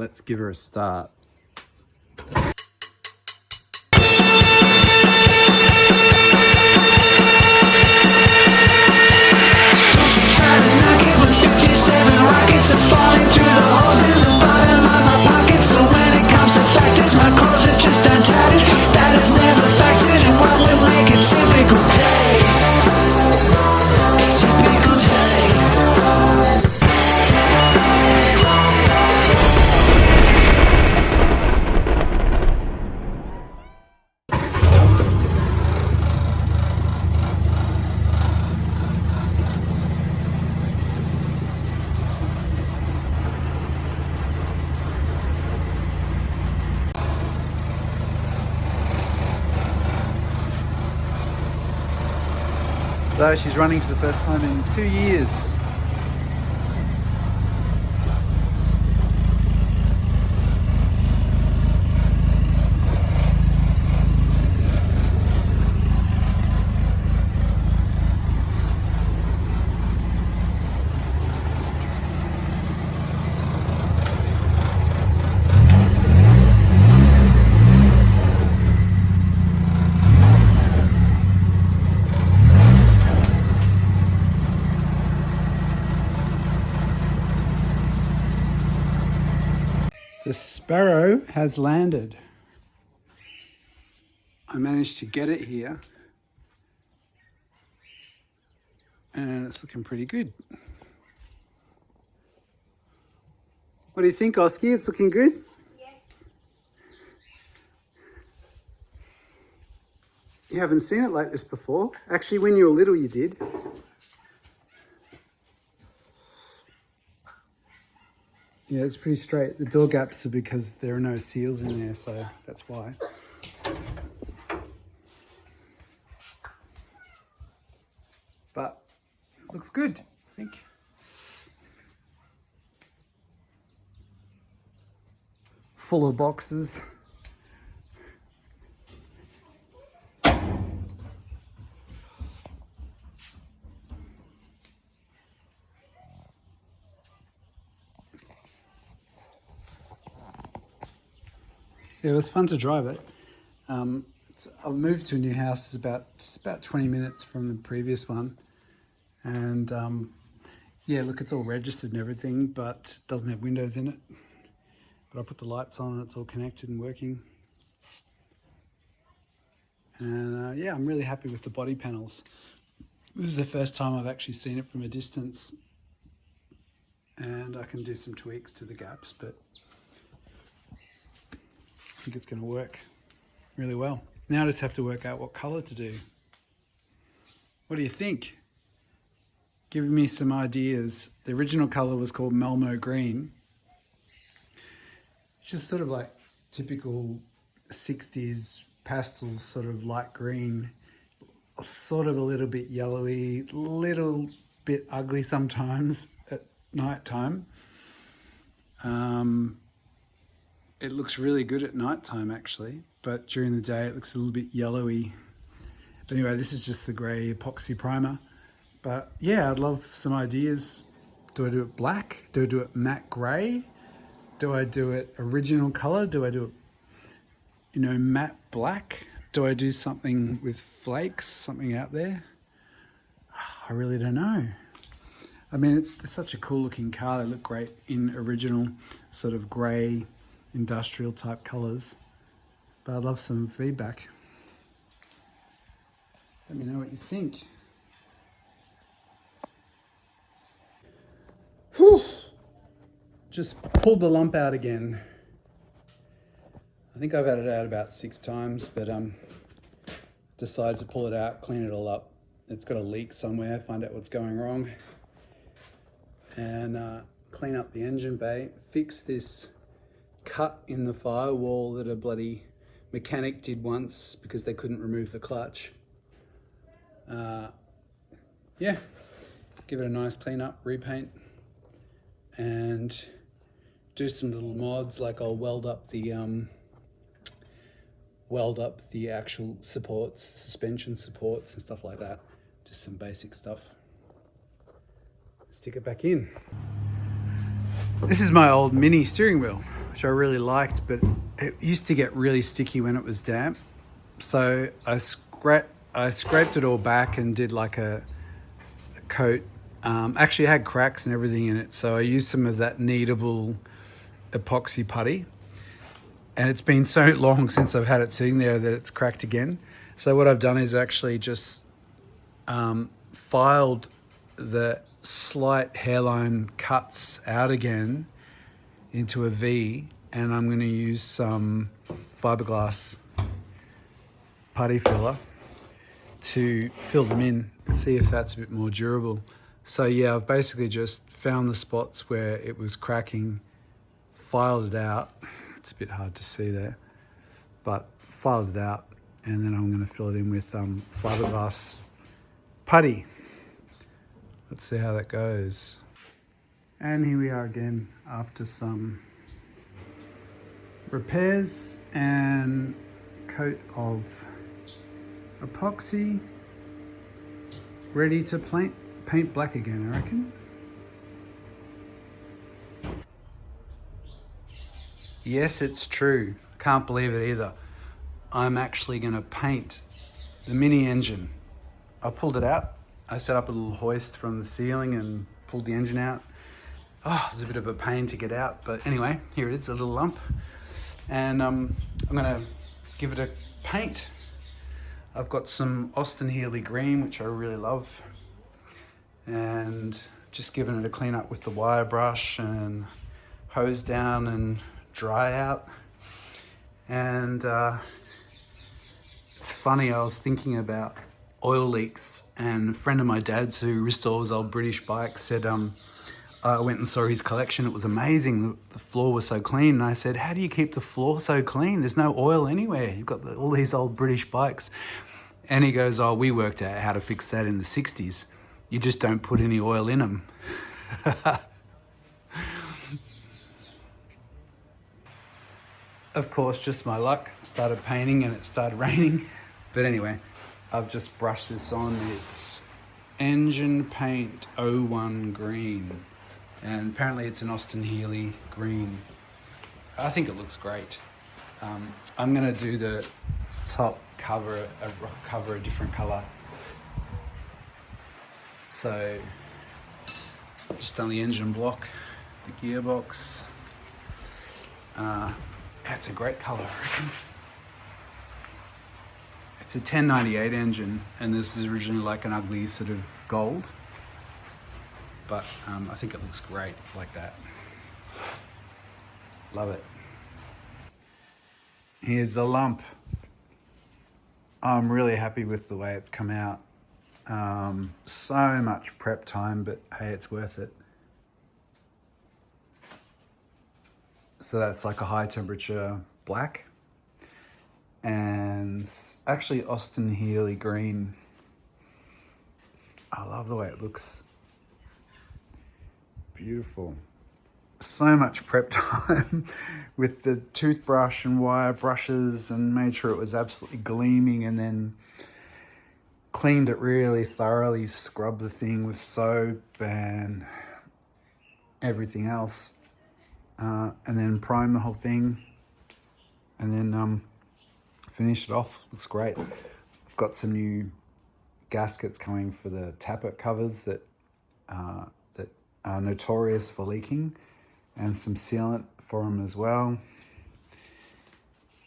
let's give her a start. Rockets are falling through the holes in the bottom of my pocket. So when it comes to factors, my clothes are just untied. That is never factored in what will make a typical day. A typical day. So she's running for the first time in 2 years. The sparrow has landed. I managed to get it here and it's looking pretty good. What do you think, Oski? It's looking good? Yeah. You haven't seen it like this before? Actually, when you were little, you did. Yeah, it's pretty straight. The door gaps are because there are no seals in there, so that's why. But it looks good, I think. Full of boxes. Yeah, it was fun to drive it. I've moved to a new house. It's about 20 minutes from the previous one. And yeah, look, it's all registered and everything, but it doesn't have windows in it. But I put the lights on and it's all connected and working. And yeah, I'm really happy with the body panels. This is the first time I've actually seen it from a distance. And I can do some tweaks to the gaps, but I think it's going to work really well. Now I just have to work out what colour to do. What do you think? Give me some ideas. The original colour was called Malmo Green. It's just sort of like typical 60s pastels, sort of light green, sort of a little bit yellowy, little bit ugly sometimes at night time. It looks really good at night time actually, but during the day it looks a little bit yellowy. But anyway, this is just the grey epoxy primer. But yeah, I'd love some ideas. Do I do it black? Do I do it matte grey? Do I do it original colour? Do I do it, you know, matte black? Do I do something with flakes, something out there? I really don't know. I mean, it's such a cool looking car. They look great in original sort of grey industrial type colours. But I'd love some feedback. Let me know what you think. Whew. Just pulled the lump out again. I think I've had it out about 6 times, but decided to pull it out, clean it all up. It's got a leak somewhere, find out what's going wrong. And clean up the engine bay, fix this cut in the firewall that a bloody mechanic did once because they couldn't remove the clutch. Yeah, give it a nice clean up, repaint, and do some little mods, like I'll weld up the actual supports, suspension supports and stuff like that. Just some basic stuff. Stick it back in. This is my old mini steering wheel, which which I really liked, but it used to get really sticky when it was damp. So I scraped it all back and did like a coat. Actually, it had cracks and everything in it, so I used some of that kneadable epoxy putty. And it's been so long since I've had it sitting there that it's cracked again. So what I've done is actually just filed the slight hairline cuts out again into a V, and I'm going to use some fiberglass putty filler to fill them in and see if that's a bit more durable. So yeah, I've basically just found the spots where it was cracking, filed it out. It's a bit hard to see there, but filed it out, and then I'm going to fill it in with fiberglass putty. Let's see how that goes. And here we are again after some repairs and coat of epoxy, ready to paint black again, I reckon. Yes, it's true. Can't believe it either. I'm actually going to paint the mini engine. I pulled it out. I set up a little hoist from the ceiling and pulled the engine out. Oh, it was a bit of a pain to get out, but anyway, here it is, a little lump. And I'm going to give it a paint. I've got some Austin Healey green, which I really love, and just giving it a clean up with the wire brush and hose down and dry out. And it's funny, I was thinking about oil leaks, and a friend of my dad's who restores old British bikes said I went and saw his collection. It was amazing. The floor was so clean, and I said, how do you keep the floor so clean? There's no oil anywhere. You've got all these old British bikes. And he goes, oh, we worked out how to fix that in the 60s. You just don't put any oil in them. Of course, just my luck. Started painting and it started raining. But anyway, I've just brushed this on. It's Engine Paint 01 Green. And apparently it's an Austin Healey green. I think it looks great. I'm gonna do the top cover a different color. So just done the engine block, the gearbox. That's a great color, I reckon. It's a 1098 engine, and this is originally like an ugly sort of gold, but I think it looks great like that. Love it. Here's the lump. I'm really happy with the way it's come out. So much prep time, but hey, it's worth it. So that's like a high temperature black, and actually Austin Healey green. I love the way it looks. Beautiful. So much prep time with the toothbrush and wire brushes, and made sure it was absolutely gleaming, and then cleaned it really thoroughly, scrubbed the thing with soap and everything else, and then primed the whole thing, and then finished it off. Looks great. I've got some new gaskets coming for the tappet covers that are notorious for leaking, and some sealant for them as well.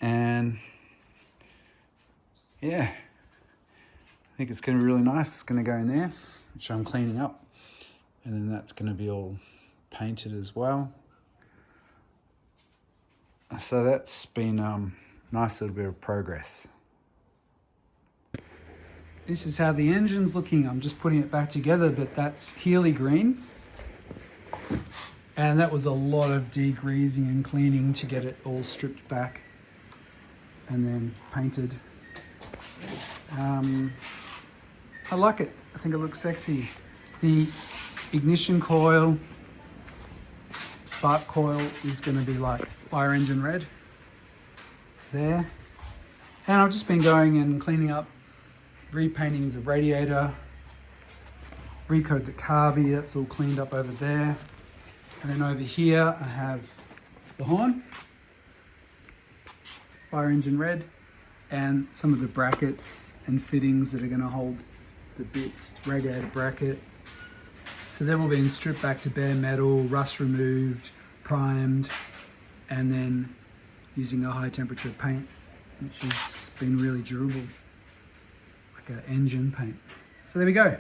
And yeah, I think it's going to be really nice. It's going to go in there, which I'm cleaning up, and then that's going to be all painted as well. So that's been nice little bit of progress. This is how the engine's looking. I'm just putting it back together, but that's Healey green. And that was a lot of degreasing and cleaning to get it all stripped back and then painted. I like it. I think it looks sexy. The ignition coil, spark coil is going to be like fire engine red there. And I've just been going and cleaning up, repainting the radiator, recoat the carvey, that's all cleaned up over there. And then over here I have the horn, fire engine red, and some of the brackets and fittings that are going to hold the bits, radiator bracket. So they've all been stripped back to bare metal, rust removed, primed, and then using a high temperature paint, which has been really durable, like an engine paint. So there we go.